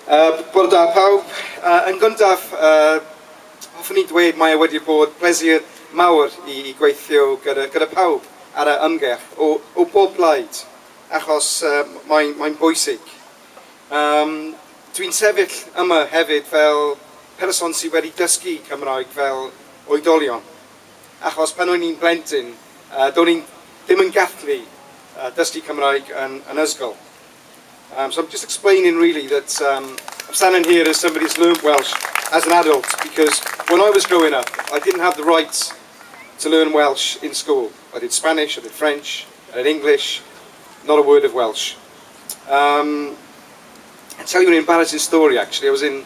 Bore da pawb, yn gyntaf, hoffwn i dweud mae wedi bod pleser mawr i gweithio gyda pawb ar y ymgell o bob blaid, achos mae'n bwysig. Dwi'n sefyll yma hefyd fel person sydd wedi dysgu Cymraeg fel oedolion, achos pan o'n i'n blentyn, do'n i'n ddim yn gallu dysgu Cymraeg yn ysgol. So I'm just explaining really that I'm standing here as somebody who's learned Welsh as an adult, because when I was growing up, I didn't have the right to learn Welsh in school. I did Spanish, I did French, I did English, not a word of Welsh. I'll tell you an embarrassing story actually. I was in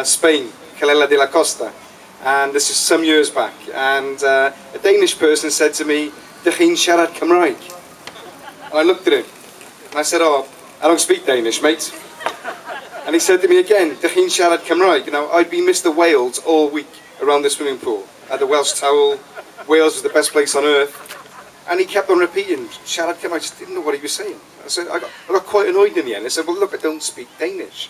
Spain, Calella de la Costa, and this is some years back, and a Danish person said to me, "Dych chi'n siarad Cymraeg?" And I looked at him, and I said, "Oh, I don't speak Danish, mate." And he said to me again, "Dych chi'n siarad Cymraeg?" You know, I'd been Mr. Wales all week around the swimming pool. I had the Welsh towel. Wales was the best place on earth. And he kept on repeating, "Siarad Cymraeg." I just didn't know what he was saying. I got quite annoyed in the end. I said, "Well, look, I don't speak Danish."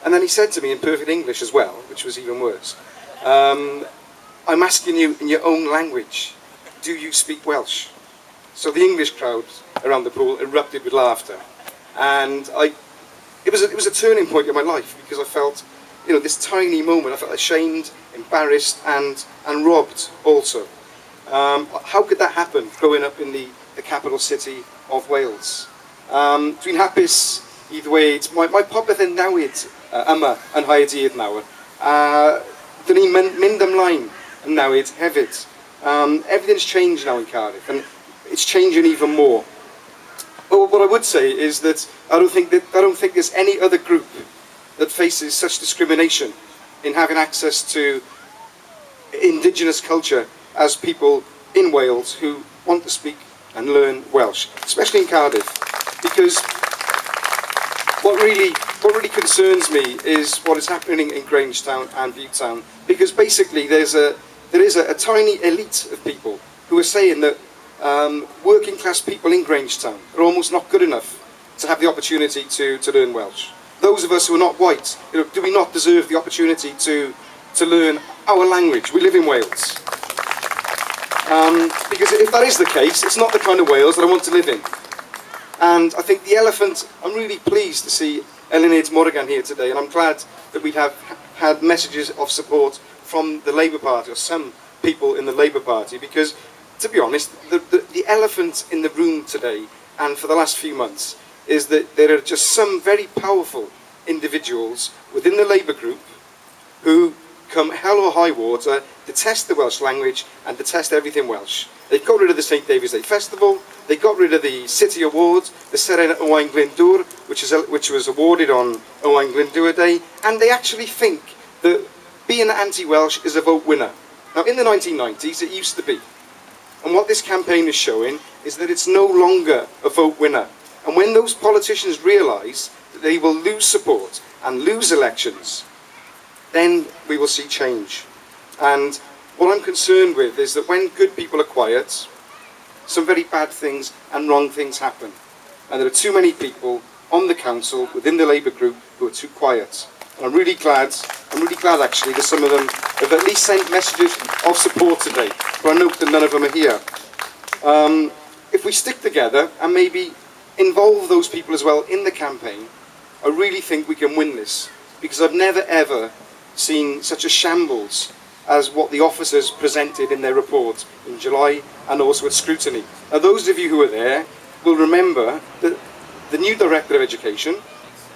And then he said to me in perfect English as well, which was even worse, "I'm asking you in your own language, do you speak Welsh?" So the English crowd around the pool erupted with laughter. And it was a turning point in my life, because I felt, you know, this tiny moment, I felt ashamed, embarrassed, and robbed also. How could that happen growing up in the capital city of Wales? Dwi'n hapus I ddweud, mae popeth yn newid yma yn Nghaerdydd nawr. Dyn ni'n mynd ymlaen yn newid hefyd. Everything's changed now in Cardiff, and it's changing even more. But what I would say is that I don't think there's any other group that faces such discrimination in having access to indigenous culture as people in Wales who want to speak and learn Welsh, especially in Cardiff. Because what really concerns me is what is happening in Grangetown and Viewtown, because basically there is a tiny elite of people who are saying that working class people in Grangetown are almost not good enough to have the opportunity to learn Welsh. Those of us who are not white, you know, do we not deserve the opportunity to learn our language? We live in Wales. Because if that is the case, it's not the kind of Wales that I want to live in. And I think the elephant, I'm really pleased to see Eluned Morgan here today, and I'm glad that we have had messages of support from the Labour Party, or some people in the Labour Party, because, to be honest, the elephant in the room today, and for the last few months, is that there are just some very powerful individuals within the Labour group who, come hell or high water, detest the Welsh language and detest everything Welsh. They got rid of the St David's Day Festival, they got rid of the City Awards, the Seren Owain Glyndŵr, which was awarded on Owain Glyndŵr Day, and they actually think that being anti-Welsh is a vote winner. Now, in the 1990s, it used to be. And what this campaign is showing is that it's no longer a vote winner. And when those politicians realise that they will lose support and lose elections, then we will see change. And what I'm concerned with is that when good people are quiet, some very bad things and wrong things happen. And there are too many people on the council, within the Labour group, who are too quiet. And I'm really glad actually that some of them have at least sent messages of support today, but I note that none of them are here. If we stick together and maybe involve those people as well in the campaign, I really think we can win this, because I've never ever seen such a shambles as what the officers presented in their report in July and also at scrutiny. Now, those of you who were there will remember that the new Director of Education,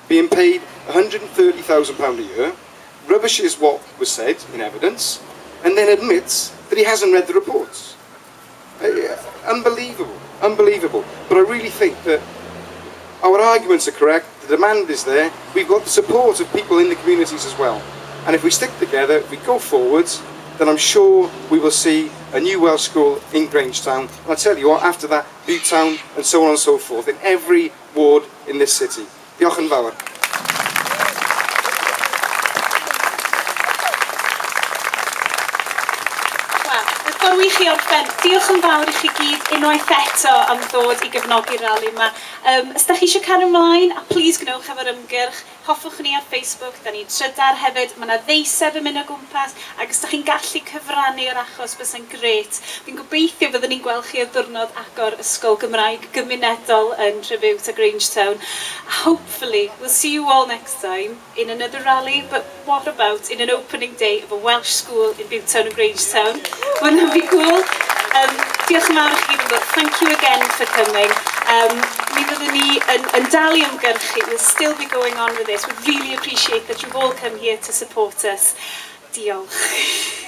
being paid £130,000 a year, rubbishes what was said in evidence, and then admits that he hasn't read the reports. Unbelievable, unbelievable. But I really think that our arguments are correct, the demand is there, we've got the support of people in the communities as well. And if we stick together, if we go forwards, then I'm sure we will see a new Welsh school in Grangetown. And I tell you what, after that, Viewtown, and so on and so forth, in every ward in this city. Diolch yn fawr. Ffordd wych i orffen. Diolch yn fawr i chi gyd unwaith eto am ddod i gefnogi'r rali yma. Os da chi eisiau cario ymlaen, a please gnewch efo'r ymgyrch. Hoffwch ni ar Facebook, da ni'n trydar hefyd, mae yna ddeiseb yn mynd o gwmpas, ac os da chi'n gallu cyfrannu'r achos, bysa'n gret. Fi'n gobeithio byddwn ni'n gweld chi o diwrnod agor Ysgol Gymraeg gymunedol yn Tribute a Grangetown. Hopefully, we'll see you all next time in another rally, but what about in an opening day of a Welsh school in Butetown and Grangetown? Wouldn't that be cool? Diolch yn fawr i chi gyd yn dod. Thank you again for coming. Mi fyddwn ni yn dal i ymgyrchu. We'll still be going on with this. We really appreciate that you've all come here to support us. Diolch.